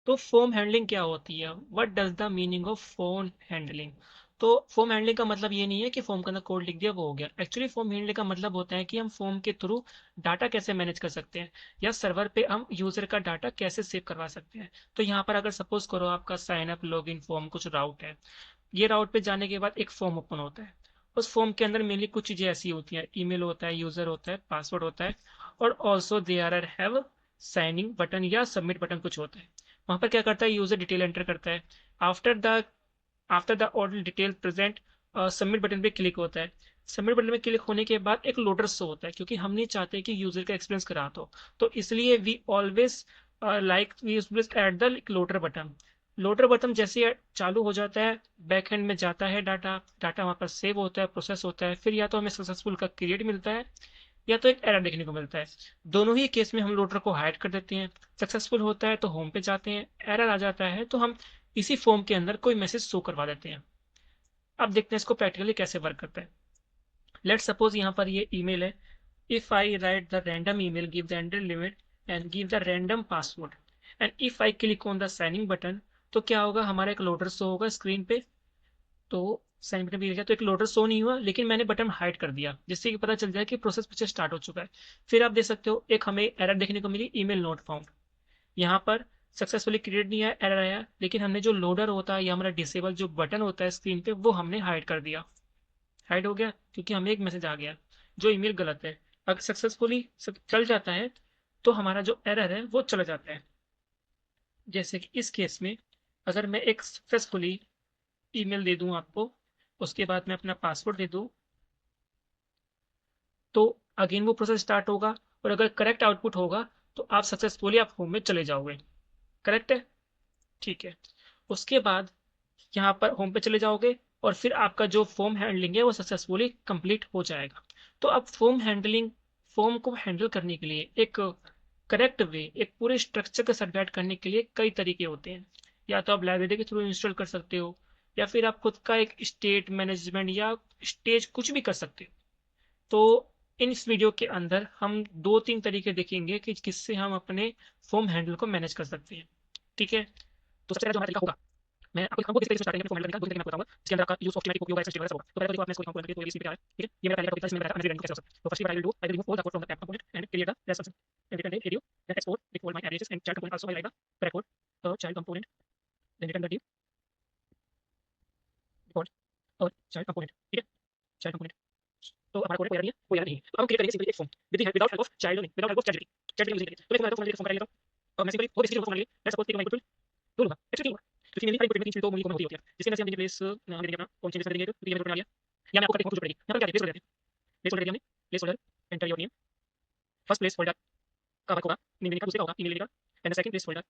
तो form handling क्या होती है? What does the meaning of form handling? तो फॉर्म हैंडलिंग का मतलब ये नहीं है कि फॉर्म के अंदर कोड लिख दिया वो हो गया। एक्चुअली फॉर्म हैंडलिंग का मतलब होता है कि हम फॉर्म के थ्रू डाटा कैसे मैनेज कर सकते हैं, या सर्वर पे हम यूजर का डाटा कैसे सेव करवा सकते हैं। तो यहाँ पर अगर सपोज करो आपका साइन अप लॉगिन फॉर्म कुछ राउट है, ये राउट पे जाने के बाद एक फॉर्म ओपन होता है। उस फॉर्म के अंदर मेनली कुछ चीजें ऐसी होती हैं, ईमेल होता है, यूजर होता है, पासवर्ड होता है, और also there are have signing button या सबमिट बटन कुछ होता है। वहां पर क्या करता है, यूजर डिटेल एंटर करता है। After the after the all detail present, submit button पे क्लिक होता है। सबमिट बटन में क्लिक होने के बाद एक लोडर शो होता है, क्योंकि हम नहीं चाहते कि यूजर का एक्सपीरियंस खराब हो। तो इसलिए we always like we at the loader button. Loader button जैसे ही चालू हो जाता है, बैक एंड में जाता है डाटा, डाटा वहां पर सेव होता है, प्रोसेस होता है, फिर या तो हमें सक्सेसफुल का क्रिएट मिलता है, या तो एक एरर देखने को मिलता है। दोनों ही केस में हम लोडर को हाइड कर देते हैं। सक्सेसफुल होता है तो होम पे जाते हैं, एरर आ जाता है तो हम इसी फॉर्म के अंदर कोई मैसेज शो करवा देते हैं। अब देखते हैं इसको प्रैक्टिकली कैसे वर्क करता है। लेट सपोज यहाँ पर ये ईमेल है। If I write the random email, give the enter limit and give the random password, and if I click on the signing button, तो क्या होगा, हमारा एक लोडर शो होगा स्क्रीन पे। तो साइन बटन भी दिखा तो एक लोडर शो नहीं हुआ, लेकिन मैंने बटन हाइड कर दिया, जिससे कि पता चल जाए कि प्रोसेस पीछे स्टार्ट हो चुका है। फिर आप देख सकते हो एक हमें एरर देखने को मिली, ईमेल नॉट फाउंड। यहाँ पर सक्सेसफुली क्रिएट नहीं आया, एरर आया, लेकिन हमने जो लोडर होता है या हमारा डिसेबल जो बटन होता है स्क्रीन पे, वो हमने हाइड कर दिया। हाइड हो गया क्योंकि हमें एक मैसेज आ गया जो ईमेल गलत है। अगर सक्सेसफुली चल जाता है तो हमारा जो एरर है वो चला जाता है। जैसे कि इस केस में अगर मैं एक सक्सेसफुली ईमेल दे दूं आपको, उसके बाद मैं अपना पासवर्ड दे दूं, तो अगेन वो प्रोसेस स्टार्ट होगा, और अगर करेक्ट आउटपुट होगा तो आप सक्सेसफुली आप होम में चले जाओगे। करेक्ट है? ठीक है। उसके बाद यहाँ पर होम पे चले जाओगे, और फिर आपका जो फॉर्म हैंडलिंग है वो सक्सेसफुली कंप्लीट हो जाएगा। तो अब फॉर्म को हैंडल करने के लिए एक करेक्ट वे, एक पूरे स्ट्रक्चर के साथ गाइड करने के लिए कई तरीके होते हैं। या तो आप लाइब्रेरी के थ्रू इंस्टॉल कर सकते हो, या फिर आप खुद का एक स्टेट मैनेजमेंट या स्टेज कुछ भी कर सकते हो। तो इन इस वीडियो के अंदर हम दो तीन तरीके देखेंगे कि किससे हम अपने फॉर्म हैंडल को मैनेज कर सकते हैं। ठीक है? तो सबसे पहले जो हमारा तरीका होगा, मैं आपको दिखाऊंगा किस तरीके से स्टार्ट करेंगे फॉर्म हैंडल करने का। दो तीन तरीके मैं आपको बताऊंगा, इसके अंदर आपका यूज ऑफ स्कीमेटिक होगा, एक्सेस वगैरह सब होगा। तो पहले तो देखो आपने इसको दिखाऊंगा करके, तो ये इसमें क्या है, ठीक है? ये मेरा पहले का टॉपिक था, इसमें मैंने बताया मैनेज कैसे हो सकता है। तो first what I will do, I will remove all the code from the component and create the responsive and return the video, then export with all my addresses and child component also I like the record child component, then return the div default और child component। ठीक है? child component, तो हमारा code कोई error नहीं है, कोई error नहीं है। तो अब हम क्रिएट करेंगे सिंपली एक form without help of child नहीं, without help of chat using करेंगे। तो देखो मैं फॉर्म फॉर्म कर लेता हूं, और मैं सिंपली वो बेसिकली फॉर्म ले लिया। Let's suppose take my input tool लूंगा एक्चुअली लूंगा, क्योंकि मेनली हर इनपुट में तीन चीजें दो मूवी कॉमन होती है, जिसके अंदर से हम देंगे प्लेस, हम देंगे अपना कौन चेंजेस कर देंगे, तो ये मैंने बना लिया, या मैं आपको करके दिखाऊं कुछ पड़ेगी। यहां पर क्या है, प्लेस होल्डर, प्लेस होल्डर हमने, placeholder enter your name, first placeholder का वर्क होगा ईमेल का, दूसरे का होगा ईमेल का, एंड सेकंड प्लेस होल्डर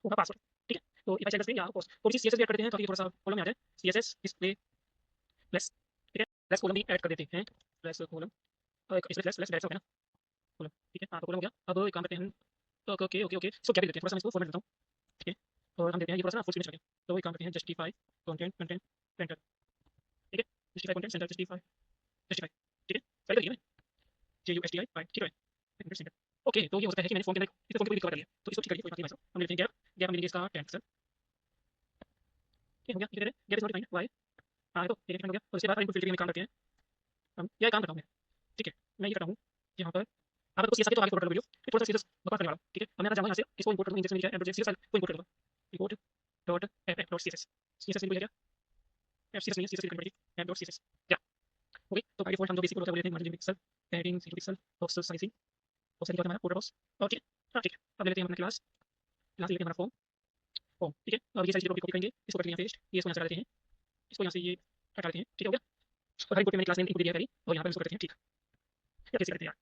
होगा पासवर्ड। ठीक है? तो if I check the screen या पोस्ट थोड़ी सी सीएसएस ऐड कर देते हैं ताकि थोड़ा सा कॉलम में आ जाए। सीएसएस डिस्प्ले प्लस, ठीक है, प्लस कॉलम भी ऐड कर देते हैं, प्लस कॉलम, इसमें प्लस प्लस डायरेक्ट हो गया ना कॉलम। ठीक है? हाँ, तो कॉलम हो गया। अब एक काम करते हैं हम, ओके ओके ओके ओके, इसको क्या देते हैं, थोड़ा सा मैं इसको फॉर्मेट देता हूँ। ठीक है? और हम देते हैं ये थोड़ा सा फुल स्क्रीन चला गया, तो एक काम करते हैं जस्टिफाई कंटेंट कंटेंट एंटर। ठीक है? Justify content centre justify justify. ठीक है? सही तरीके में JUSTI फाइल, ठीक है? सेंटर। ओके, तो ये हो सकता है कि मैंने फॉर्म के अंदर इस फॉर्म को भी कवर कर लिया, तो इसको ठीक करिए, कोई बात नहीं भाई साहब। हम लेते हैं गैप, गैप हम लेंगे इसका 10%। ठीक हो गया? ये gap is not defined why, हाँ तो ये डिफाइंड हो गया। और उसके बाद इनपुट फिल्टर में काम करते हैं हम, या काम करता हूं मैं। ठीक है? मैं ये करता हूं यहाँ पर, आप तो सीएस तो आगे फॉरवर्ड कर लो वीडियो, फिर थोड़ा सा सीएस बकवास करने वाला हूं। ठीक है? अब मैं जाऊंगा यहाँ से, इसको इंपोर्ट कर दूंगा, इंडेक्स में लिखा है एंड सीएस फाइल को इंपोर्ट कर दूंगा, import dot F dot CSS. CSS लिख लिया, एफ सीएस नहीं है, सीएस लिखनी पड़ेगी, एफ डॉट सीएसएस। क्या हो गई? तो बाय डिफॉल्ट हम जो बेसिक होता है वो लेते हैं, margin pixel, padding 0 pixel, box sizing, box sizing हमारा पूरा बॉक्स। और ठीक है? हाँ ठीक है, अब ले लेते हैं हम अपना क्लास, क्लास लेते हैं हमारा फॉर्म, फॉर्म। ठीक है? अब ये सारी चीजें कॉपी करेंगे, इसको करते हैं पेस्ट, ये इसको यहाँ से हटा देते हैं, इसको यहाँ से ये हटा देते हैं। ठीक हो गया? और हर इनपुट में मैंने क्लास नेम इनपुट दिया है पहले, और यहाँ पर इसको करते हैं ठीक। या कैसे करते हैं यार,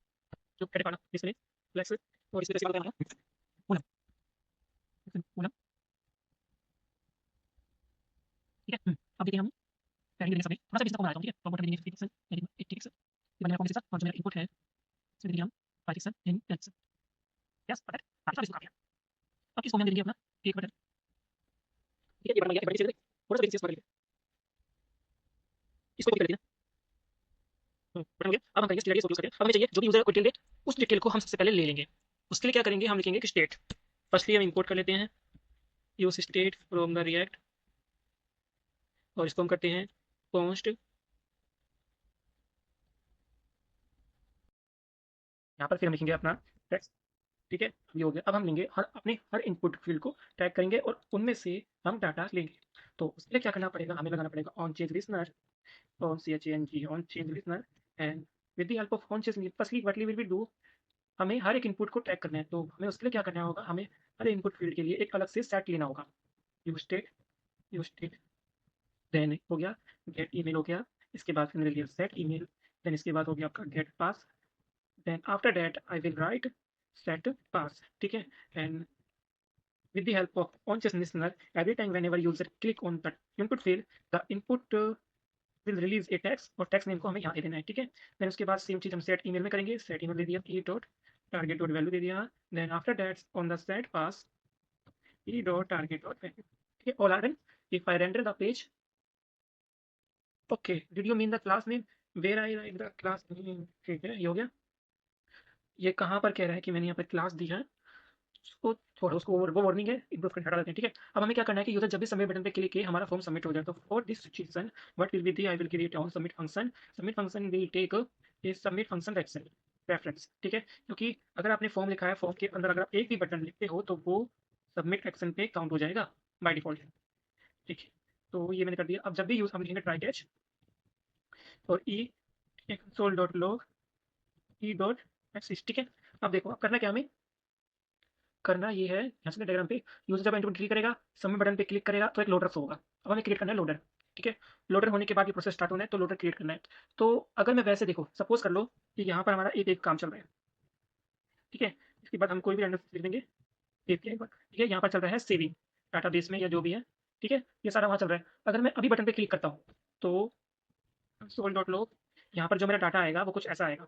जो एडिट वाला डिस्प्ले फ्लेक्स, और इसमें कैसे वाला हमारा पूनम, पूनम। ठीक है? अब देखिए हम पैडिंग देंगे, सबने थोड़ा सा इसको बना लेता हूँ। ठीक है? फॉर्म देंगे 50 पिक्सल, पैडिंग 80 पिक्सल, ये बनेगा फॉर्म के साथ, और जो मेरा इनपुट है इसमें देंगे हम 5 पिक्सल एंड 10 पिक्सल। यस पता है, आप इसको काट लिया। अब इसको हम देंगे अपना एक बटन। ठीक है? ये बटन आ गया, एक बटन से थोड़ा सा बेसिक बदल, इसको कॉपी कर लेते हैं। बटन हो गया। अब हम करेंगे स्टेट, इसको यूज करके अब हमें चाहिए जो भी यूजर को डिटेल दे, उस डिटेल को हम सबसे पहले ले लेंगे। उसके लिए क्या करेंगे, हम लिखेंगे कि स्टेट। फर्स्टली हम इंपोर्ट कर लेते हैं, use state from the react, और इसको हम करते हैं कॉन्स्ट, यहाँ पर फिर हम लिखेंगे अपना टेक्स्ट। ठीक है, ये हो गया। अब हम लेंगे अपने हर इनपुट फील्ड को ट्रैक करेंगे और उनमें से हम डाटा लेंगे। तो उसके लिए क्या करना पड़ेगा, हमें लगाना पड़ेगा on change listener, on CHANG, on change listener, and with the help of on change firstly what we will do, हमें हर एक इनपुट को ट्रैक करना है। तो हमें उसके लिए क्या करना होगा, हमें हर इनपुट फील्ड के लिए एक अलग से सेट लेना होगा। यूज स्टेट देन हो गया, गेट ईमेल हो गया, इसके बाद फिर लिया सेट ईमेल, देन इसके बाद हो गया आपका get pass, then after that I will write set pass. ठीक है, and with the help of on-chest listener, every time whenever user click on the input field, the input will release a text, और text name को हमें यहाँ दे देना है। ठीक है, देन उसके बाद सेम चीज हम सेट ईमेल में करेंगे। सेट ईमेल दे दिया e dot target dot value दे दिया, then after that on the set pass e dot target dot value. ठीक है, all are done. If I render the page, okay, did you mean the class name, where I write the class name. ठीक है, ये हो गया। ये कहाँ पर कह रहा है कि मैंने यहाँ पर क्लास दी है, उसको छोड़ो, उसको वो वार्निंग है, इम्प्रूव करके हटा देते हैं। ठीक है, अब हमें क्या करना है कि यूजर जब भी सबमिट बटन पे क्लिक किए हमारा फॉर्म सबमिट हो जाए। तो for this situation what will be the, I will create on submit function. Submit function will take a submit function reference. ठीक है, क्योंकि अगर आपने फॉर्म लिखा है, फॉर्म के अंदर अगर आप एक भी बटन लिखते हो तो वो सबमिट एक्शन पे काउंट हो जाएगा बाय डिफॉल्ट। ठीक है, तो ये मैंने कर दिया। अब जब भी यूज हम लिखेंगे ट्राई कैच और e console dot log e dot exist. ठीक है, अब देखो अब करना क्या हमें, करना ये है, यहाँ से डायग्राम पे यूजर जब एंटर क्लिक करेगा, सबमिट बटन पे क्लिक करेगा तो एक लोडर शो होगा। अब हमें क्रिएट करना है लोडर। ठीक है, लोडर होने के बाद ये प्रोसेस स्टार्ट होना है, तो लोडर क्रिएट करना है। तो अगर मैं वैसे देखो, सपोज कर लो कि यहाँ पर हमारा एक काम चल रहा है। ठीक है, इसके बाद हम कोई भी रैंडम लिख देंगे API पर। ठीक है, यहाँ पर चल रहा है सेविंग डाटाबेस में या जो भी है। ठीक है, ये सारा वहाँ चल रहा है। अगर मैं अभी बटन पे क्लिक करता हूँ तो कंसोल डॉट लॉग, यहाँ पर जो मेरा डाटा आएगा वो कुछ ऐसा आएगा,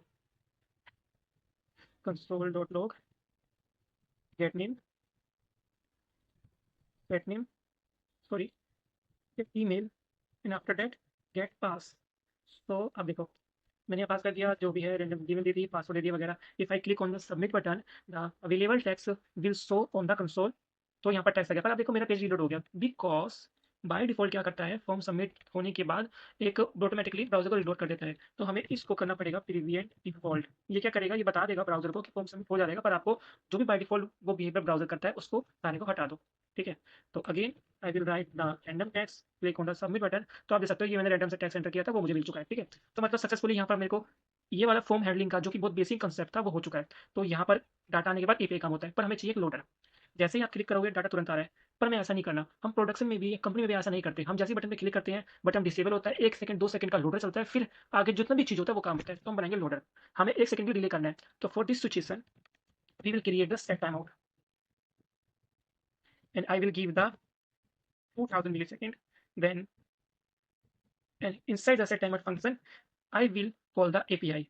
console dot log get name, get name, sorry get email, and after that get pass. तो अब देखो, मैंने पास कर दिया जो भी है, रैंडम ईमेल दे दी, पासवर्ड दे दिया वगैरह। If I click on the submit button, the available text will show on the console. तो यहाँ पर टेक्स्ट आ गया, पर अब देखो मेरा पेज रीलोड हो गया, बिकॉज बाय डिफॉल्ट क्या करता है, फॉर्म सबमिट होने के बाद एक ऑटोमेटिकली ब्राउजर को रिलोड कर देता है। तो हमें इसको करना पड़ेगा प्रीवियंट डिफॉल्ट। ये क्या करेगा, ये बता देगा ब्राउजर को कि फॉर्म सबमिट हो जाएगा, पर आपको जो भी बाय डिफॉल्ट वो बिहेवियर ब्राउजर करता है उसको सारे को हटा दो। ठीक है, तो again I will write the random text, click on the submit button. तो आप देख सकते हो ये मैंने रैंडम से टेक्स्ट एंटर किया था, वो मुझे मिल चुका है। ठीक है, तो मतलब सक्सेसफुली यहाँ पर मेरे को ये वाला फॉर्म हैंडलिंग का जो कि बहुत बेसिक कंसेप्ट था वो हो चुका है। तो यहाँ पर डाटा आने के बाद एपीआई काम होता है, पर हमें चाहिए एक लोडर। जैसे ही आप क्लिक करोगे डाटा तुरंत आ रहा है, पर मैं ऐसा नहीं करना। हम प्रोडक्शन में भी, कंपनी में भी ऐसा नहीं करते। हम जैसे ही बटन पे क्लिक करते हैं, बटन डिसेबल होता है, 1 सेकंड 2 सेकंड का लोडर चलता है, फिर आगे जितना भी चीज होता है वो काम होता है, तो हम बनाएंगे लोडर। हमें 1 सेकंड भी डिले करना है। तो for this situation we will create the set time out, and I will give the 2000 millisecond, then and inside the set timer function I will call the API।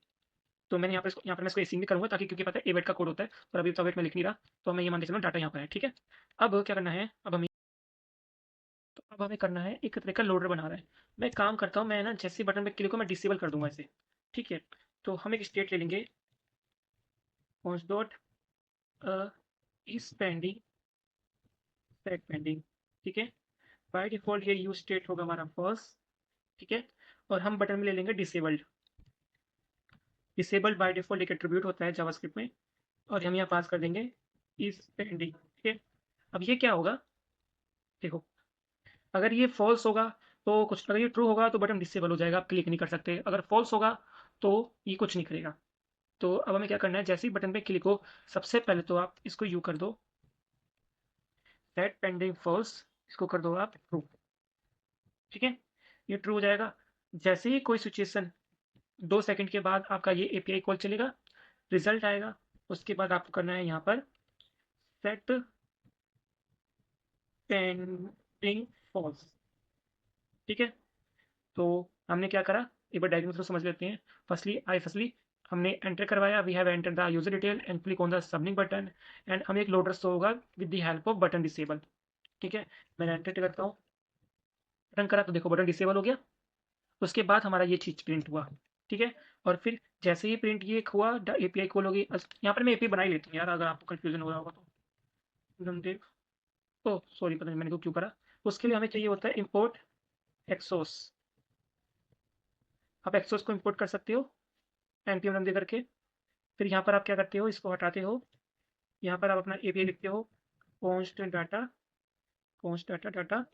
तो मैंने यहाँ पर मैं इसको एसिंग भी करूँगा, ताकि क्योंकि पता है एवेट का कोड होता है, पर अभी तो वेट में लिख नहीं रहा, तो मैं ये मान के चलूँ डाटा यहाँ पर है। ठीक है, अब क्या करना है, अब हमें करना है एक तरह का लोडर बना रहा है। मैं एक काम करता हूँ, मैं ना जैसे बटन पे क्लिक हो मैं डिसेबल कर दूंगा इसे। ठीक है, तो हम एक स्टेट ले लेंगे, पॉन्स dot is pending, set pending. ठीक है, बाय डिफॉल्ट ये यूज स्टेट होगा हमारा फर्स्ट। ठीक है, और हम बटन में ले लेंगे डिसेबल्ड। डिसेबल्ड बाय डिफॉल्ट एक एट्रीब्यूट होता है जावास्क्रिप्ट में, और हम यहाँ पास कर देंगे इज पेंडिंग। ठीक है, अब ये क्या होगा, देखो अगर ये फॉल्स होगा तो कुछ, अगर ये ट्रू होगा तो बटन डिसेबल हो जाएगा, आप क्लिक नहीं कर सकते। अगर फॉल्स होगा तो ये कुछ नहीं करेगा। तो अब हमें क्या करना है, जैसे ही बटन पे क्लिक हो सबसे पहले तो आप इसको यू कर दो, सेट पेंडिंग फॉल्स, इसको कर दो आप ट्रू। ठीक है, ये ट्रू हो जाएगा। जैसे ही कोई सिचुएशन 2 सेकंड के बाद आपका ये एपीआई कॉल चलेगा, रिजल्ट आएगा, उसके बाद आपको करना है यहाँ पर सेट पेंडिंग फॉल्स। ठीक है, तो हमने क्या करा, एक बार डायग्राम थ्रू समझ लेते हैं। फर्स्टली हमने एंटर करवाया, we have enter the user detail and click on the submit button, and हमें एक लोडर शो होगा with the help of button disable. ठीक है, मैंने एंटर करता हूँ, बटन करा तो देखो बटन डिसेबल हो गया। उसके बाद हमारा ये चीज प्रिंट हुआ। ठीक है, और फिर जैसे ही प्रिंट ये हुआ एपीआई कॉल होगी। यहाँ पर मैं एपीआई बना ही लेती हूँ यार, अगर आपको कंफ्यूजन हो रहा होगा तो एकदम देख। ओह सॉरी, पता नहीं मैंने को क्यों करा। उसके लिए हमें चाहिए होता है इंपोर्ट एक्सोस। आप एक्सोस को इंपोर्ट कर सकते हो npm रन दे करके। फिर यहाँ पर आप क्या करते हो, इसको हटाते हो, यहाँ पर आप अपना एपीआई लिखते हो, const data, const data data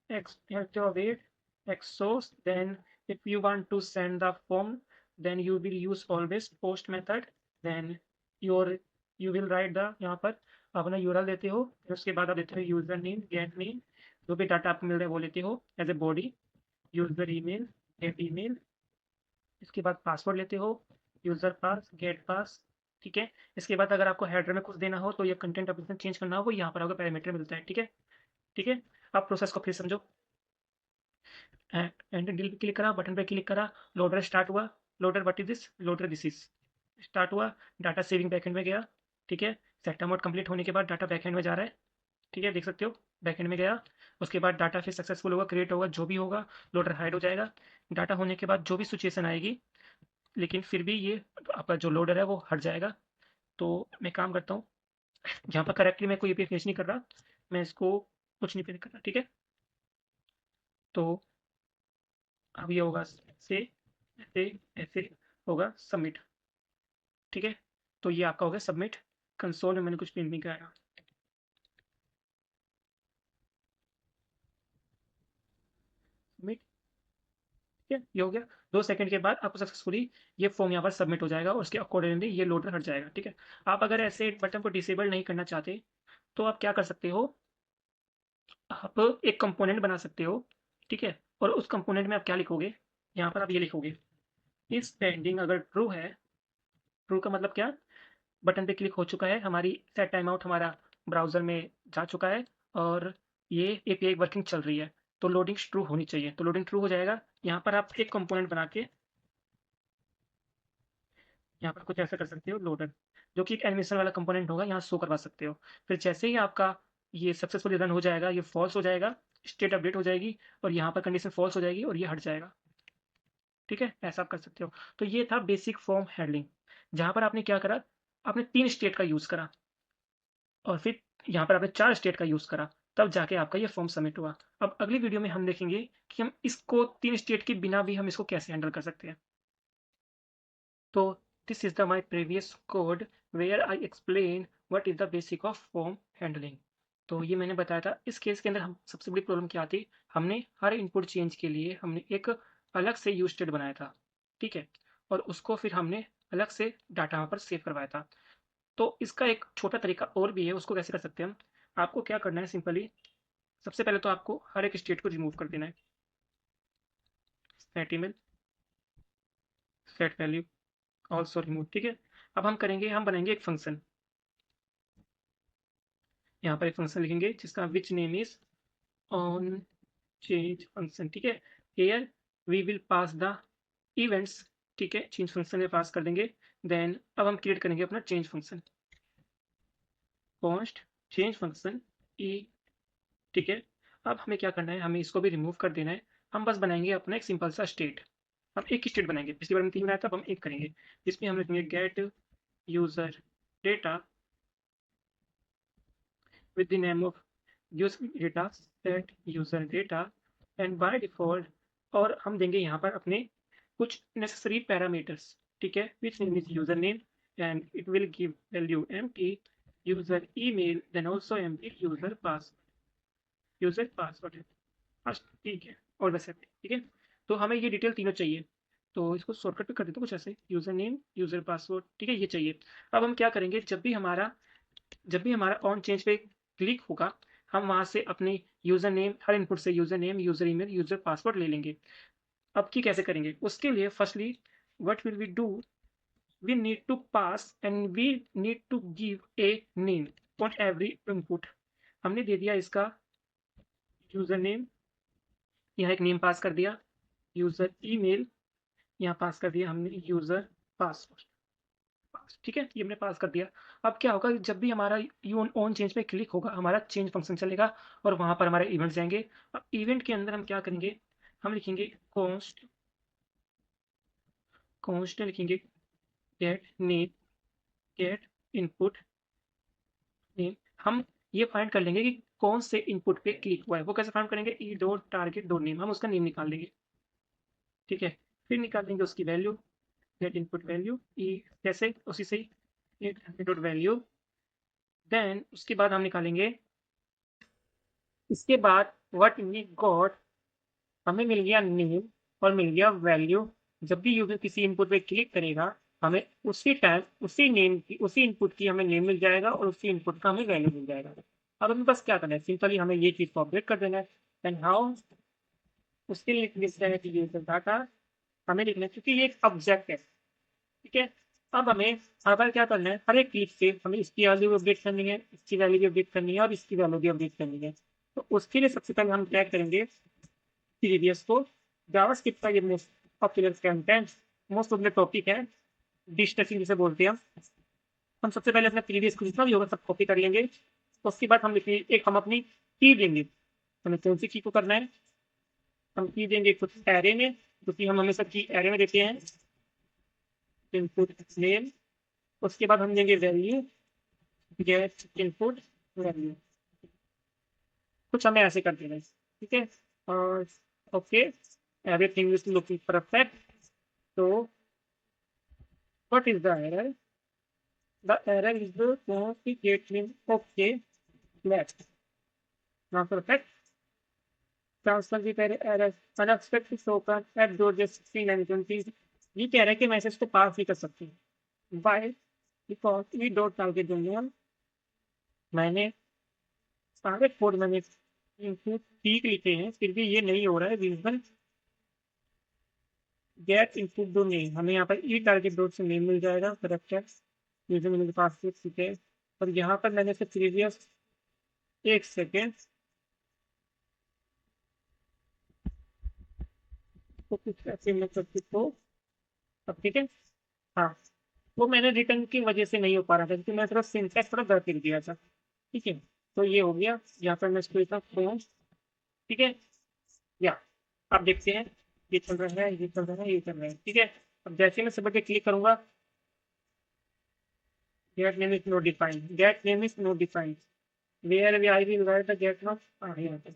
x, यहाँ लिखते हो await exos, then if you want to send the form, then you will use always post method, then your you will write the, यहाँ पर अपना यूआरएल देते हो, फिर उसके बाद आप देते हो यूजर नेम, गेट नेम, जो भी डाटा आपको मिल रहा है वो लेते हो as a body, user email, get email, इसके बाद पासवर्ड लेते हो, यूजर पास, गेट पास। ठीक है, इसके बाद अगर आपको हेडर में कुछ देना हो तो ये कंटेंट अपने चेंज करना हो, वो यहाँ पर आपको पैरामीटर मिलता है। ठीक है, ठीक है। आप प्रोसेस को फिर समझो। एंड डील पे क्लिक करा, बटन पे क्लिक करा, लोडर स्टार्ट हुआ। Loader what is this, loader this is start हुआ। डाटा सेविंग बैकएंड में गया। ठीक है, सेटअप मोड कंप्लीट होने के बाद डाटा बैकएंड में जा रहा है। ठीक है, देख सकते हो बैकएंड में गया। उसके बाद डाटा फिर सक्सेसफुल होगा, क्रिएट होगा, जो भी होगा, लोडर हाइड हो जाएगा। डाटा होने के बाद जो भी सिचुएशन आएगी, लेकिन फिर भी ये आपका जो लोडर है वो हट जाएगा। तो मैं काम करता हूँ, यहाँ पर करेक्टली मैं कोई भी फिनिश नहीं कर रहा, मैं इसको कुछ नहीं फिनिश कर रहा। ठीक है, तो अब ये होगा से ऐसे ऐसे होगा सबमिट। ठीक है, तो ये आपका हो गया सबमिट। कंसोल में मैंने कुछ प्रिंट नहीं कराया। सबमिट। ठीक है, ये हो गया। 2 सेकंड के बाद आपको सक्सेसफुली ये फॉर्म यहाँ पर सबमिट हो जाएगा और उसके अकॉर्डिंगली ये लोडर हट जाएगा। ठीक है, आप अगर ऐसे बटन को डिसेबल नहीं करना चाहते तो आप क्या कर सकते हो, आप एक कंपोनेंट बना सकते हो। ठीक है, और उस कंपोनेंट में आप क्या लिखोगे, यहाँ पर आप ये लिखोगे, इस पेंडिंग अगर ट्रू है, ट्रू का मतलब क्या, बटन पे क्लिक हो चुका है, हमारी सेट टाइम आउट हमारा ब्राउजर में जा चुका है और ये एपीआई वर्किंग चल रही है, तो लोडिंग ट्रू होनी चाहिए। तो लोडिंग ट्रू हो जाएगा। यहाँ पर आप एक कंपोनेंट बना के यहाँ पर कुछ ऐसा कर सकते हो, लोडर, जो कि एक एनिमेशन वाला कंपोनेंट होगा, यहाँ शो करवा सकते हो। फिर जैसे ही आपका ये सक्सेसफुली रन हो जाएगा, ये फॉल्स हो जाएगा, स्टेट अपडेट हो जाएगी और यहाँ पर कंडीशन फॉल्स हो जाएगी और ये हट जाएगा। ठीक है, ऐसा आप कर सकते हो। तो ये था बेसिक फॉर्म हैंडलिंग, जहाँ पर आपने क्या करा, आपने 3 स्टेट का यूज़ करा और फिर यहाँ पर आपने 4 स्टेट का यूज़ करा, तब जाके आपका ये फॉर्म सबमिट हुआ। अब अगली वीडियो में हम देखेंगे कि हम इसको 3 स्टेट के बिना भी हम इसको कैसे हैंडल कर सकते हैं। तो this is the my previous code where I explain what is the basic of form handling. तो ये मैंने बताया था। इस केस के अंदर हम सबसे बड़ी प्रॉब्लम क्या थी, हमने हर इनपुट चेंज के लिए हमने एक अलग से यूज स्टेट बनाया था। ठीक है, और उसको फिर हमने अलग से डाटा वहाँ पर सेव करवाया था। तो इसका एक छोटा तरीका और भी है, उसको कैसे कर सकते हैं हम। आपको क्या करना है, सिंपली सबसे पहले तो आपको हर एक स्टेट को रिमूव कर देना है। Set email, set value, also remove. ठीक है, अब हम करेंगे, हम बनाएंगे एक फंक्शन। यहाँ पर एक फंक्शन लिखेंगे जिसका which name is on change function. ठीक है, here we will pass the events. ठीक है, चेंज फंक्शन में पास कर देंगे। देन अब हम क्रिएट करेंगे अपना change function, const change function e. ठीक है, अब हमें क्या करना है, हमें इसको भी रिमूव कर देना है। हम बस बनाएंगे अपना एक सिंपल सा स्टेट। हम एक ही स्टेट बनाएंगे, पिछली बार हम 3 बनाया था, अब हम एक करेंगे। जिसमें हम लिखेंगे gate user data with the name of user data, set user data, and by default, और हम देंगे यहाँ पर अपने कुछ necessary parameters। ठीक है, which name is username and it will give value empty, user email, then also empty user password है। बस ठीक है, और वैसे ठीक है। तो हमें ये डिटेल तीनों चाहिए, तो इसको शॉर्टकट पे कर देते हैं कुछ ऐसे, यूजर नेम, यूजर पासवर्ड। ठीक है, ये चाहिए। अब हम क्या करेंगे, जब भी हमारा ऑन चेंज पे क्लिक होगा, हम वहां से अपने यूजर नेम, हर इनपुट से user name, user email, user password ले लेंगे। अब की कैसे करेंगे, उसके लिए firstly what will we do, we need to pass and we need to give a name on every input. हमने दे दिया इसका यूजर नेम, यहाँ एक नेम पास कर दिया, यूजर ईमेल यहाँ पास कर दिया हमने, यूजर पासवर्ड पास। ठीक है, ये हमने पास कर दिया। अब क्या होगा, जब भी हमारा यू ऑन चेंज पे क्लिक होगा, हमारा चेंज फंक्शन चलेगा और वहां पर हमारे इवेंट जाएंगे। अब इवेंट के अंदर हम क्या करेंगे, हम लिखेंगे कॉन्स्ट, कॉन्स्ट लिखेंगे get name, get input name. हम ये फाइंड कर लेंगे कि कौन से इनपुट पे क्लिक हुआ है। वो कैसे फाइंड करेंगे, E dot target dot name, हम उसका नेम निकाल लेंगे, ठीक है। फिर निकाल देंगे उसकी वैल्यू, गेट इनपुट वैल्यू ई, कैसे, उसी से ही डॉट वैल्यू। देन उसके बाद हम निकालेंगे, इसके बाद व्हाट वी गॉट, हमें मिल गया नेम और मिल गया वैल्यू। जब भी यूजर किसी इनपुट पे क्लिक करेगा, हमें उसी टाइम उसी नेम की उसी इनपुट की हमें नेम मिल जाएगा और उसी इनपुट का हमें वैल्यू मिल जाएगा। अब हमें बस क्या करना है, सिंपली हमें ये चीज़ को अपडेट कर देना है। एंड हाउ, उसके लिए लिख देना है कि यूजर डाटा, हमें लिखना है क्योंकि ये एक ऑब्जेक्ट है, ठीक है। अब हमें हर बार क्या करना है, हर एक क्लिक से हमें इसकी वैल्यू भी अपडेट करनी है, इसकी वैल्यू भी अपडेट करनी है और इसकी वैल्यू भी अपडेट करनी है। तो उसके लिए सबसे पहले हम टैग करेंगे प्रीवियस को। जावास्क्रिप्ट का ये most popular content, most of the topic है, डिश टचिंग जिसे बोलते हैं हम सबसे पहले अपने प्रीवियस को जितना भी होगा सब कॉपी कर लेंगे। उसके बाद हम लिखेंगे एक, हम अपनी की देंगे, हमें कौन सी की को करना है, हम की देंगे कुछ एरे में, क्योंकि हम हमेशा की एरे में देते हैं, इनपुट नेम। उसके बाद हम देंगे वैल्यू, गेट इनपुट वैल्यू, कुछ हमें ऐसे कर देना है, ठीक है। और okay, everything is looking perfect. तो what is the error, the error is the get name, okay, left, not perfect, transfer की error, unexpected token at door just 16 ये कह रहा है कि मैसेज को पास भी कर सकते हैं। Why, because we dot target domain, मैंने सारे कोड मैंने इनपुट ठीक लिखे हैं, फिर भी ये नहीं हो रहा है। Reason, get input dot name, हमें यहाँ पर ई टारगेट डॉट से नेम मिल जाएगा, करेक्ट है, रीजन मेरे पास से, ठीक है। और यहाँ पर मैंने से प्रीवियस, एक सेकेंड, तो कुछ ऐसे मैं करती तो अब ठीक है। हाँ, वो मैंने रिटर्न की वजह से नहीं हो पा रहा था क्योंकि मैं थोड़ा सिंटैक्स थोड़ा गलत लिख दिया था, ठीक है। तो ये हो गया, यहाँ पर मैं इसको लिखता हूँ, ठीक है। या आप देखते हैं ये चल रहा है, ये चल रहा है, ये चल रहा है, ठीक है। अब जैसे मैं सब पे क्लिक करूंगा, get name is not defined, get name is not defined, where we I will write the get not, यहाँ पे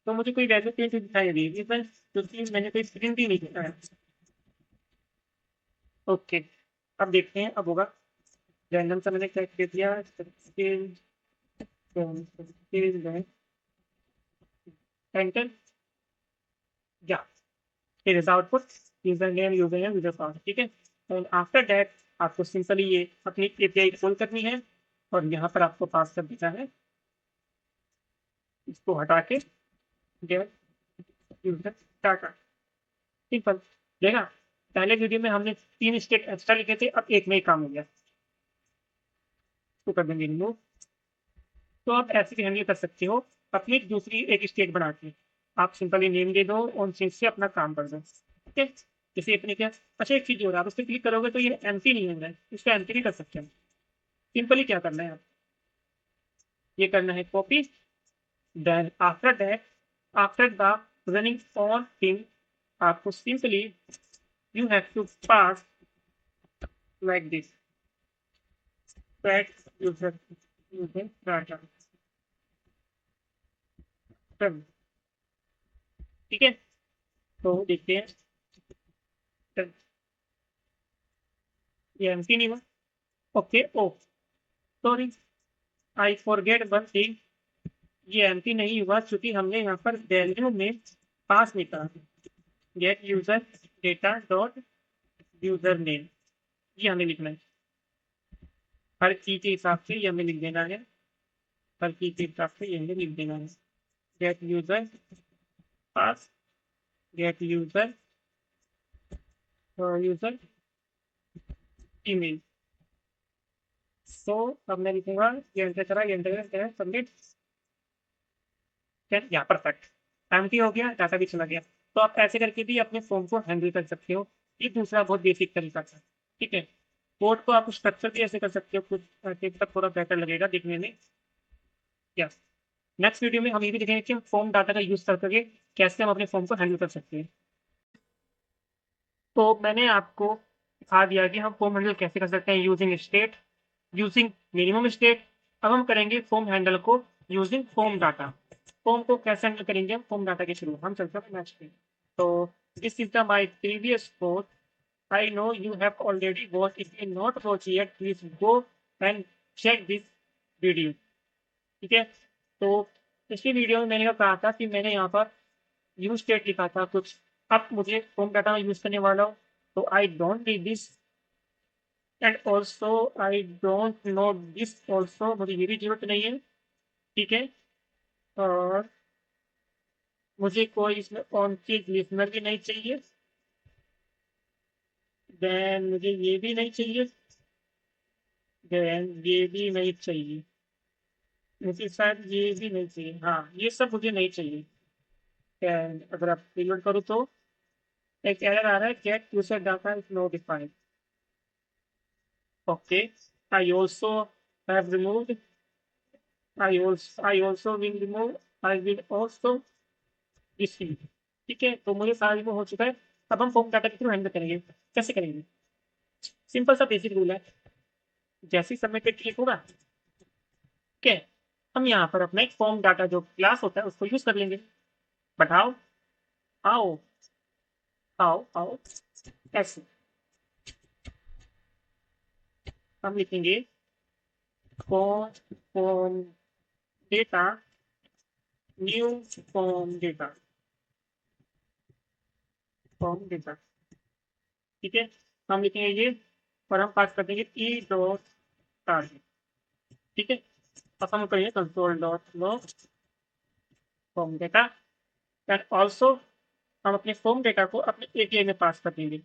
तो मुझे कोई वैल्यू चेंज दिखाई दी इवन, क्योंकि मैंने कोई प्रिंट ही नहीं किया है। ओके, अब देखते हैं अब होगा। रैंडम सा मैंने क्या कर दिया, एंटर, या here is output, username, user pass, ठीक है। एंड आफ्टर दैट आपको सिंपली ये अपनी एपीआई खोल करनी है और यहाँ पर आपको पास कर देना है, इसको हटा के गेट यूजर डाटा, सिंपल देखा। पहले वीडियो में हमने 3 स्टेट एक्स्ट्रा लिखे थे, अब एक में ही काम हो गया, इसको कर देंगे रिमूव। तो आप ऐसे भी हैंडल कर सकते हो अपनी दूसरी एक स्टेट बना के, आप सिंपली नेम दे दो और चीज से अपना काम कर दो, ठीक है। जैसे अपने क्या, अच्छा एक चीज हो रहा है, आप उस पर क्लिक करोगे तो ये एम्प्टी नहीं हो रहा है, इसको एम्प्टी भी कर सकते हैं। सिंपली क्या करना है, आप ये करना है copy, then after the running on thing, आपको simply you have to pass like this, that user data, ठीक है। तो देखते हैं, ये एम्प्टी नहीं हुआ, okay, oh sorry, I forget one thing, ये एम्प्टी नहीं हुआ क्योंकि हमने यहाँ पर वैल्यू में पास नहीं करा, gate user data dot user name, ये हमें लिखना है, हर की के हिसाब से ये हमें लिख देना है, हर की के हिसाब से ये हमें लिख देना है, गेट यूजर पास, गेट यूजर यूजर ईमेल। तो अब मैं लिखूंगा, ये एंटर करा, ये एंटर करा, सबमिट, यहाँ परफेक्ट, एम्प्टी हो गया, डाटा भी चला गया। तो आप ऐसे करके भी अपने फॉर्म को हैंडल कर सकते हो, ये दूसरा बहुत बेसिक तरीका था, ठीक है। कोड को आप स्ट्रक्चर भी ऐसे कर सकते हो, कुछ थोड़ा बेटर लगेगा देखने में। यस, नेक्स्ट वीडियो में हम ये भी देखेंगे कि हम फॉर्म डाटा का यूज करके कैसे हम अपने फॉर्म को हैंडल कर सकते हैं। तो मैंने आपको दिखा दिया कि हम फॉर्म हैंडल कैसे कर सकते हैं using state, using minimum state. अब हम करेंगे फॉर्म हैंडल को यूजिंग फॉर्म डाटा। फॉर्म को कैसे हैंडल करेंगे हम फॉर्म डाटा के थ्रू, हम चलते हैं मैच पे। तो this is the my previous code. I know you have already watched. If you not watched yet, please go and check this video. ठीक है। तो पिछली वीडियो में मैंने कहा था कि मैंने यहाँ पर यूज स्टेट लिखा था कुछ। अब मुझे फॉर्म डाटा में यूज करने वाला हूँ, तो I don't need this and also I don't know this also, मुझे ये भी जरूरत नहीं है। ठीक है। और मुझे कोई इसमें ऑन चीज लिसनर भी नहीं चाहिए। देन मुझे ये भी नहीं चाहिए। देन ये भी नहीं चाहिए। मुझे शायद ये भी नहीं चाहिए। हाँ, ये सब मुझे नहीं चाहिए। एंड अगर आप रिलोड करूँ तो एक एरर आ रहा है, get user data is no defined. Okay, I also have removed, I also will remove, I will also receive. ठीक है, तो मुझे सारा रिमूव हो चुका है। अब हम फॉर्म डाटा के थ्रू हैंडल करेंगे। कैसे करेंगे? सिंपल सा बेसिक रूल है, जैसे ही सबमिट पे क्लिक होगा, ठीक है, हम यहाँ पर अपना एक फॉर्म डाटा जो क्लास होता है उसको यूज कर लेंगे। But how? हाउ? हाउ ऐसे हम लिखेंगे form data, new form data, form data. ठीक है, हम लिखेंगे ये और हम पास कर देंगे ई डॉट टारगेट। ठीक है, अब हम करेंगे console dot log form data and also हम अपने फॉर्म डेटा को अपने एपीआई में पास कर देंगे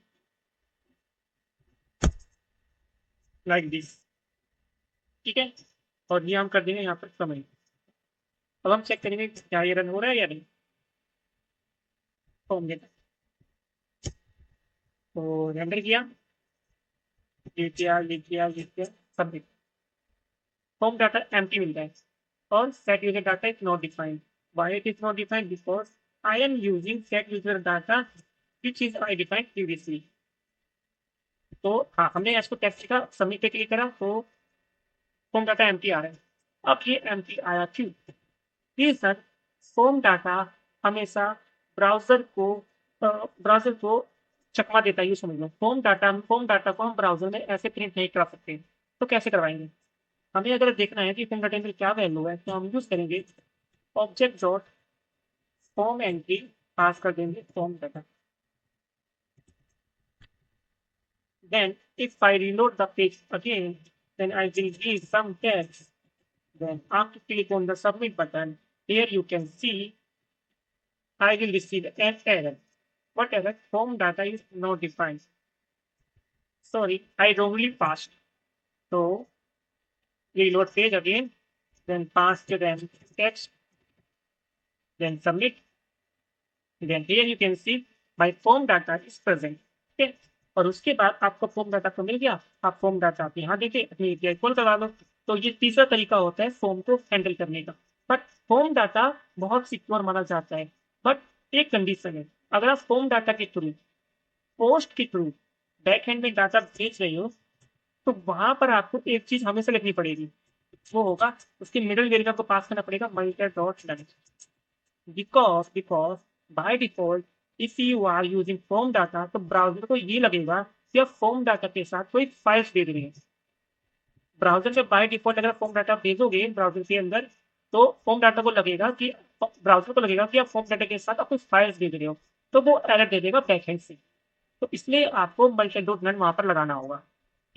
लाइक दिस। ठीक है, और ये हम कर देंगे यहाँ पर समय। अब हम चेक करेंगे क्या ये रन हो रहा है या नहीं फॉर्म डेटा। तो रेंडर किया, ये किया सबमिट। फॉर्म डाटा एम्प्टी मिलता है और set user data is not defined. Why it is not defined? Because I am using set user data which is I defined previously. तो हाँ, हमने इसको टेक्स्ट का सबमिट पे क्लिक करा तो फॉर्म डाटा एम्प्टी आ रहा है। अब ये एम्प्टी आया क्यों? प्लीज सर, फॉर्म डाटा हमेशा ब्राउजर को चकमा देता है, ये समझ लो। फॉर्म डाटा को हम ब्राउजर में ऐसे प्रिंट नहीं करा सकते। तो कैसे करवाएंगे? हमें अगर देखना है कि फॉर्म डाटा में क्या वैल्यू है तो हम यूज करेंगे ऑब्जेक्ट डॉट फॉर्म एंट्री, पास कर देंगे form data. Then if I reload the page again, then I will read some text. Then after click on the submit button, here you can see I will receive an error. What error? Form data is not defined. Sorry, I wrongly passed. So reload page again, then pass to them text, then submit. Then here you can see my form data is present. Okay. और उसके बाद आपको form data तो मिल गया, आप form data आप यहाँ देखिए अपनी एपीआई कॉल करा लो। तो ये तीसरा तरीका होता है फॉर्म को हैंडल करने का। बट फॉर्म डाटा बहुत सिक्योर माना जाता है, बट एक कंडीशन है, अगर आप फॉर्म डाटा के थ्रू, पोस्ट के थ्रू बैक एंड में डाटा भेज रहे हो, तो वहां पर आपको एक चीज हमेशा लिखनी पड़ेगी। वो होगा उसकी मिडिल वेरिएबल को पास करना पड़ेगा multiply dot length. because by default if you are using form data तो ब्राउजर को ये लगेगा कि आप फॉर्म डाटा के साथ कोई फाइल्स दे रहे हैं। ब्राउजर में बाय डिफॉल्ट अगर फॉर्म डाटा भेजोगे ब्राउजर के अंदर, तो फॉर्म डाटा को लगेगा कि ब्राउजर को लगेगा कि आप फॉर्म डाटा के साथ आप कोई फाइल्स भेज रहे हो, तो वो एरर दे देगा बैकएंड से। तो इसलिए आपको मल्टी डॉट नेट वहां पर लगाना होगा।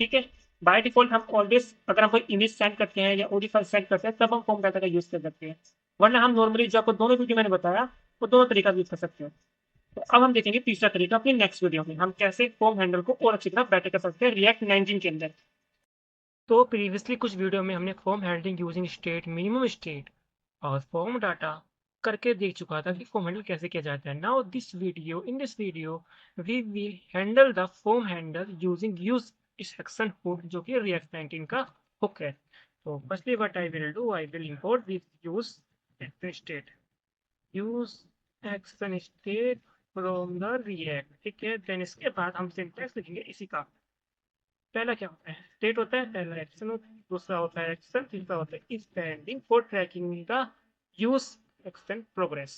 ठीक है, बाय डिफॉल्ट हम ऑलवेज अगर हम कोई इमेज सेंड करते हैं या ओडी फाइल सेंड करते हैं तब हम फॉर्म डाटा का यूज कर सकते हैं, वरना हम नॉर्मली जो आपको दोनों वीडियो मैंने बताया वो दोनों तरीका यूज कर सकते हैं। तो अब हम देखेंगे तीसरा तरीका अपनी नेक्स्ट वीडियो में, हम कैसे फॉर्म हैंडल को और अच्छी तरह बेटर कर सकते हैं रिएक्ट 19 के अंदर। तो प्रीवियसली कुछ वीडियो में हमने form handling using state, minimum state और फॉर्म डाटा करके देख चुका था कि फॉर्म हैंडल कैसे किया जाता है। Now in this video we will handle the form handle using use action hook, जो कि रिएक्ट 19 का हुक है। तो firstly what I will do, I will import this use action state from the React. ठीक है, then इसके बाद हम सिंटैक्स लिखेंगे इसी का। पहला क्या होता है, स्टेट होता है, पहला एक्शन होता है, दूसरा होता है एक्शन, तीसरा होता है standing for tracking the use action progress.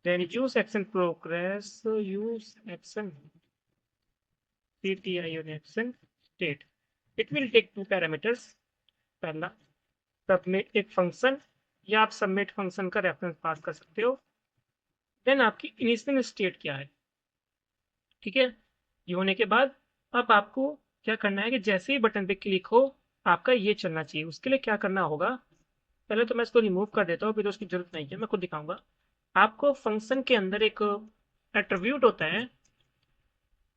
Then use action progress, use action CTI on action state. It will take two parameters. पहला सबमिट एक फंक्शन, या आप सबमिट फंक्शन का रेफरेंस पास कर सकते हो। देन आपकी इनिशियल स्टेट क्या है, ठीक है। ये होने के बाद अब आपको क्या करना है कि जैसे ही बटन पे क्लिक हो आपका ये चलना चाहिए। उसके लिए क्या करना होगा, पहले तो मैं इसको रिमूव कर देता हूँ, फिर उसकी जरूरत नहीं है, मैं खुद दिखाऊंगा आपको। फंक्शन के अंदर एक एट्रीब्यूट होता है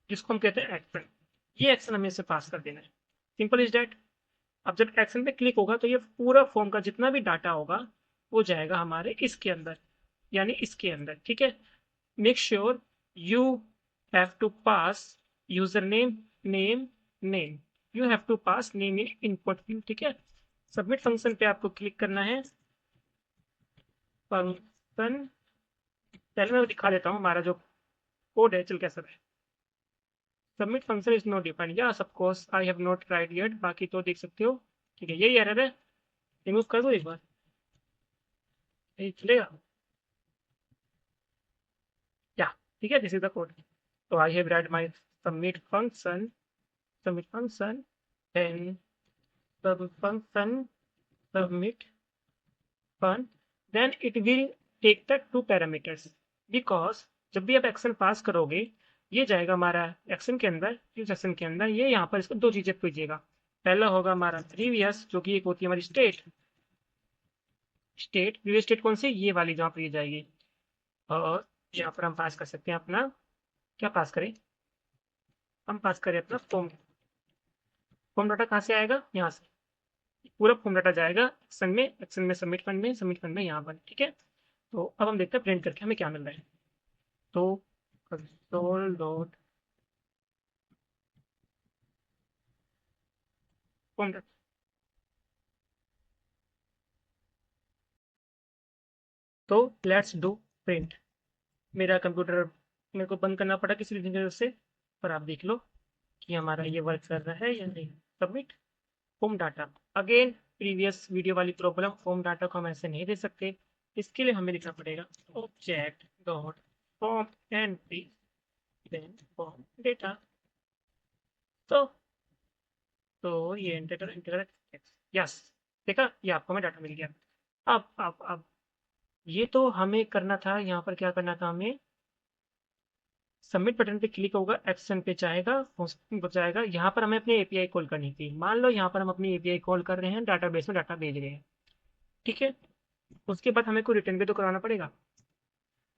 जिसको हम कहते हैं एक्शन। ये एक्शन हमें इसे पास कर देना है, सिंपल इज डैट। अब जब एक्शन पे क्लिक होगा तो ये पूरा फॉर्म का जितना भी डाटा होगा वो जाएगा हमारे इसके अंदर, यानी इसके अंदर, ठीक है। Make sure you have to pass user name, name, name. You have to pass name in input field, ठीक है। सबमिट फंक्शन पे आपको क्लिक करना है। फंक्शन पहले मैं दिखा देता हूँ हमारा जो कोड है चल कैसा है। Submit function is not defined, yes of course I have not tried yet, बाकी तो देख सकते हो, ठीक है। यही एरर है, रिमूव कर दो एक बार, यही चलेगा क्या, ठीक है। This is the code. तो I have write my submit function, submit function, then sub function submit fun, then it will take the two parameters, because जब भी आप एक्शन पास करोगे ये जाएगा हमारा एक्शन के अंदर, इस एक्शन के अंदर ये यहाँ पर इसको दो चीजें भेजिएगा। पहला होगा हमारा प्रीवियस, जो कि एक होती है हमारी स्टेट, स्टेट प्रीवियस स्टेट कौन सी, ये वाली जहाँ पर ये जाएगी। और यहाँ पर हम पास कर सकते हैं अपना, क्या पास करें, हम पास करें अपना फॉर्म। फॉर्म डाटा कहाँ से आएगा, यहाँ से पूरा फॉर्म डाटा जाएगा एक्शन में, एक्शन में सबमिट फंड में, सबमिट फंड में यहाँ पर, ठीक है। तो अब हम देखते हैं प्रिंट करके हमें क्या मिल रहा है। तो कंसोल डॉट फॉर्म डाटा, तो लेट्स डू प्रिंट। मेरा कंप्यूटर मेरे को बंद करना पड़ा किसी वजह से, पर आप देख लो कि हमारा ये वर्क कर रहा है या नहीं। Submit form data, again previous video वाली प्रॉब्लम, फॉर्म डाटा को हम ऐसे नहीं दे सकते। इसके लिए हमें लिखना पड़ेगा object dot form entry, then form data. तो ये एंटर एंटर, यस, देखा, ये आपको हमें डाटा मिल गया। अब ये तो हमें करना था, यहाँ पर क्या करना था हमें, सबमिट बटन पे क्लिक होगा, एक्शन पे जाएगा, जाएगा, यहाँ पर हमें अपनी एपीआई कॉल करनी थी। मान लो यहाँ पर हम अपनी एपीआई कॉल कर रहे हैं, डाटाबेस में डाटा भेज रहे हैं, ठीक है। उसके बाद हमें कोई रिटर्न भी तो कराना पड़ेगा।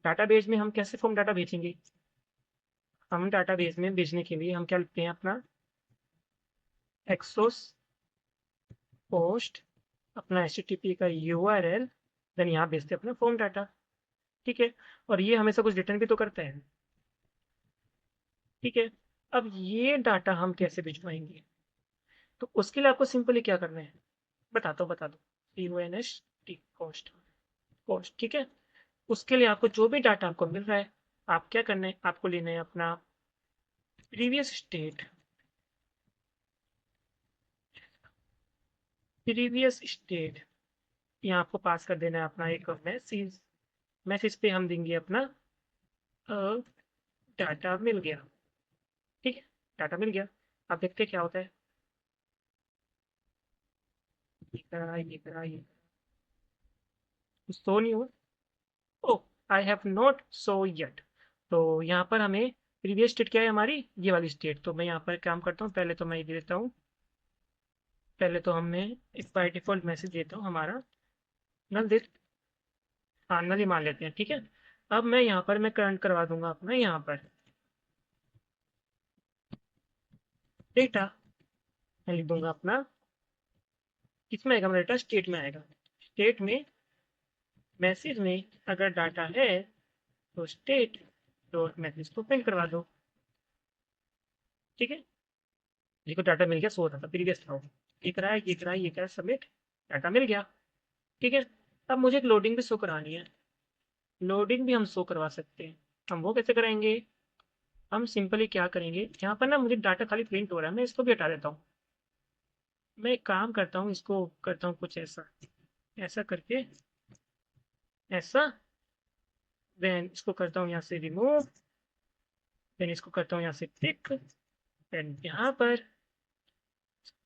डाटाबेस में हम कैसे फॉर्म डाटा भेजेंगे, हम डाटाबेस में भेजने के लिए हम क्या लिखते हैं अपना एक्सोस पोस्ट, अपना HTTP का URL, देन यहाँ भेजते हैं अपना फॉर्म डाटा, ठीक है। और ये हमेशा कुछ रिटर्न भी तो करता है, ठीक है। अब ये डाटा हम कैसे भिजवाएंगे, तो उसके लिए आपको सिंपली क्या करना है, बता दो CONST कॉस्ट, कॉस्ट, ठीक है। उसके लिए आपको जो भी डाटा आपको मिल रहा है, आप क्या करना है, आपको लेना है अपना प्रीवियस स्टेट, प्रीवियस स्टेट, यहाँ आपको पास कर देना है अपना एक मैसेज। मैसेज पे हम देंगे अपना डाटा मिल गया, ठीक है। डाटा मिल गया, अब देखते हैं क्या होता है। ये शो नहीं हुआ, oh I have not show yet। तो यहाँ पर हमें प्रीवियस स्टेट क्या है हमारी, ये वाली स्टेट। तो मैं यहाँ पर काम करता हूँ, पहले तो मैं ये दे देता हूँ, पहले तो हमें एक बाय डिफॉल्ट मैसेज देता हूँ हमारा नल दे, हाँ नल ही मान लेते हैं, ठीक है। अब मैं यहाँ पर मैं करंट करवा दूंगा अपना यहाँ पर डेटा, मैं लिख दूंगा अपना, किसमें आएगा मेरा डेटा, स्टेट में आएगा। स्टेट में मैसेज में अगर डाटा है तो स्टेट डॉट मैसेज को प्रिंट करवा दो, ठीक है। जिसको डाटा मिल गया, सो था प्रीवियस था, ये करा है, ये करा है, ये करा, सबमिट, डाटा मिल गया, ठीक है। अब मुझे एक लोडिंग भी शो करानी है, लोडिंग भी हम शो करवा सकते हैं। हम वो कैसे कराएंगे, हम सिंपली क्या करेंगे, यहाँ पर ना मुझे डाटा खाली प्रिंट हो रहा है, मैं इसको भी हटा देता हूँ। मैं एक काम करता हूँ, इसको करता हूँ कुछ ऐसा, ऐसा करके, ऐसा। देन इसको करता हूँ यहाँ से रिमूव। देन इसको करता हूँ यहाँ से टिक। देन यहाँ पर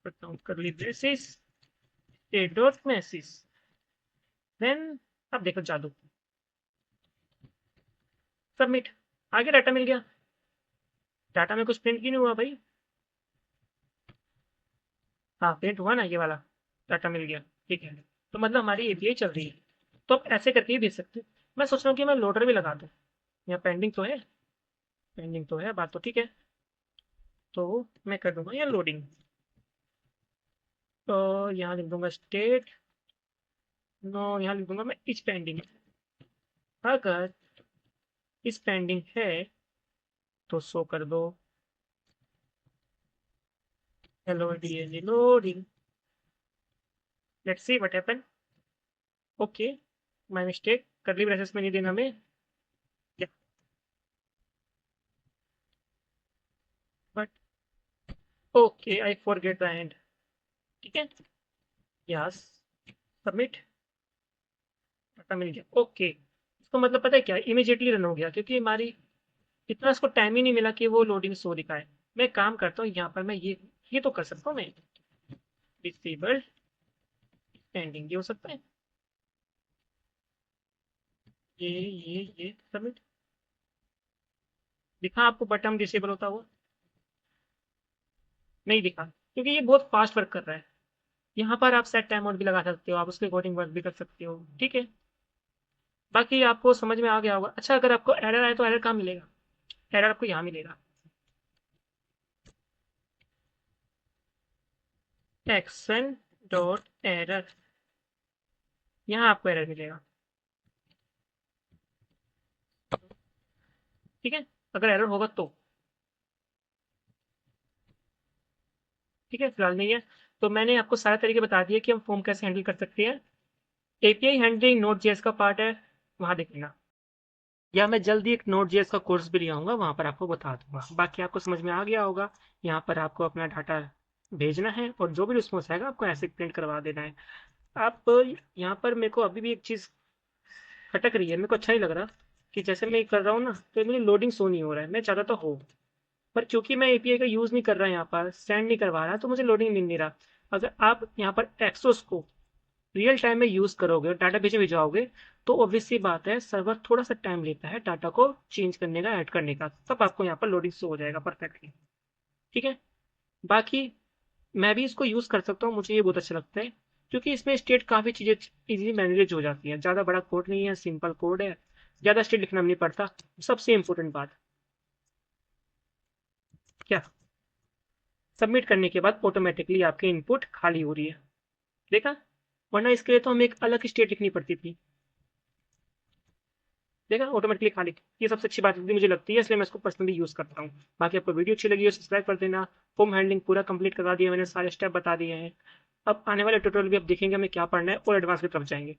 करता हूँ curly braces, e dot message. Then अब देखो जादू, सबमिट। आगे डाटा मिल गया। डाटा में कुछ प्रिंट क्यों नहीं हुआ भाई? हाँ प्रिंट हुआ ना, ये वाला डाटा मिल गया। ठीक है, तो मतलब हमारी एपीआई चल रही है। तो आप ऐसे करके ही भेज सकते हो। मैं सोच रहा हूँ कि मैं लोडर भी लगा दूँ। यहाँ पेंडिंग तो है, पेंडिंग तो है, बात तो ठीक है। तो मैं कर दूंगा यहाँ लोडिंग। तो यहाँ लिख दूंगा स्टेट, नो यहाँ लिख दूंगा मैं इस पेंडिंग। अगर इस पेंडिंग है तो शो कर दो hello DNG loading. Let's see what happen. Okay, my mistake, करली ब्रेसेस में नहीं देना मैं। But okay, I forget the end. ठीक है, यस, सबमिट। डाटा मिल गया, ओके। इसको मतलब पता है क्या, इमीडिएटली रन हो गया, क्योंकि हमारी इतना इसको टाइम ही नहीं मिला कि वो लोडिंग शो दिखाए। मैं काम करता हूँ यहाँ पर, मैं ये तो कर सकता हूँ मैं, डिसेबल पेंडिंग, ये हो सकता है। ये सबमिट। दिखा आपको बटन डिसेबल होता हुआ? नहीं दिखा, क्योंकि ये बहुत फास्ट वर्क कर रहा है। यहाँ पर आप सेट टाइम आउट भी लगा सकते हो, आप उसके अकॉर्डिंग वर्क भी कर सकते हो। ठीक है, बाकी आपको समझ में आ गया होगा। अच्छा, अगर आपको एरर आए तो एरर कहाँ मिलेगा? एरर आपको यहाँ मिलेगा, एक्शन डॉट एरर, यहाँ आपको एरर मिलेगा। ठीक है, अगर एरर होगा तो। ठीक है, फिलहाल नहीं है। तो मैंने आपको सारे तरीके बता दिए कि हम फॉर्म कैसे हैंडल कर सकते हैं। एपीआई हैंडलिंग नोड जेएस का पार्ट है, वहां देख लेना। या मैं जल्दी एक नोड जेएस का कोर्स भी ले आऊंगा, वहां पर आपको बता दूंगा। बाकी आपको समझ में आ गया होगा। यहाँ पर आपको अपना डाटा भेजना है और जो भी रिस्पॉन्स आएगा आपको ऐसे प्रिंट करवा देना है। आप यहाँ पर मेरे को अभी भी एक चीज़ खटक रही है, मेरे को अच्छा नहीं लग रहा कि जैसे मैं कर रहा हूँ ना, तो मुझे लोडिंग शो नहीं हो रहा है। मैं चाहता तो हो, पर क्योंकि मैं एपीआई का यूज़ नहीं कर रहा यहाँ पर, सेंड नहीं करवा रहा, तो मुझे लोडिंग मिल नहीं रहा। अगर आप यहाँ पर एक्सोस को रियल टाइम में यूज़ करोगे और डाटा भेजे भिजवाओगे, तो ऑब्वियस सी बात है, सर्वर थोड़ा सा टाइम लेता है डाटा को चेंज करने का, ऐड करने का। तब आपको यहाँ पर लोडिंग शो हो जाएगा परफेक्टली। ठीक है, बाकी मैं भी इसको यूज़ कर सकता हूँ, मुझे ये बहुत अच्छा लगता है, क्योंकि इसमें स्टेट काफ़ी चीज़ें इजीली मैनेज हो जाती हैं। ज़्यादा बड़ा कोड नहीं है, सिंपल कोड है, ज़्यादा स्टेट लिखना भी नहीं पड़ता। सबसे इंपॉर्टेंट बात क्या, सबमिट करने के बाद ऑटोमेटिकली आपकी इनपुट खाली हो रही है। देखा, वरना इसके लिए तो हमें एक अलग स्टेट लिखनी पड़ती थी। देखा, ऑटोमेटिकली खाली। ये सबसे अच्छी बात मुझे लगती है, इसलिए मैं इसको पर्सनली यूज़ करता हूँ। बाकी आपको वीडियो अच्छी लगी हो सब्सक्राइब कर देना। फॉर्म हैंडलिंग पूरा कंप्लीट करा दिया मैंने, सारे स्टेप बता दिए हैं। अब आने वाले ट्यूटोरियल भी अब देखेंगे हमें क्या पढ़ना है, और एडवांस की तरफ जाएंगे।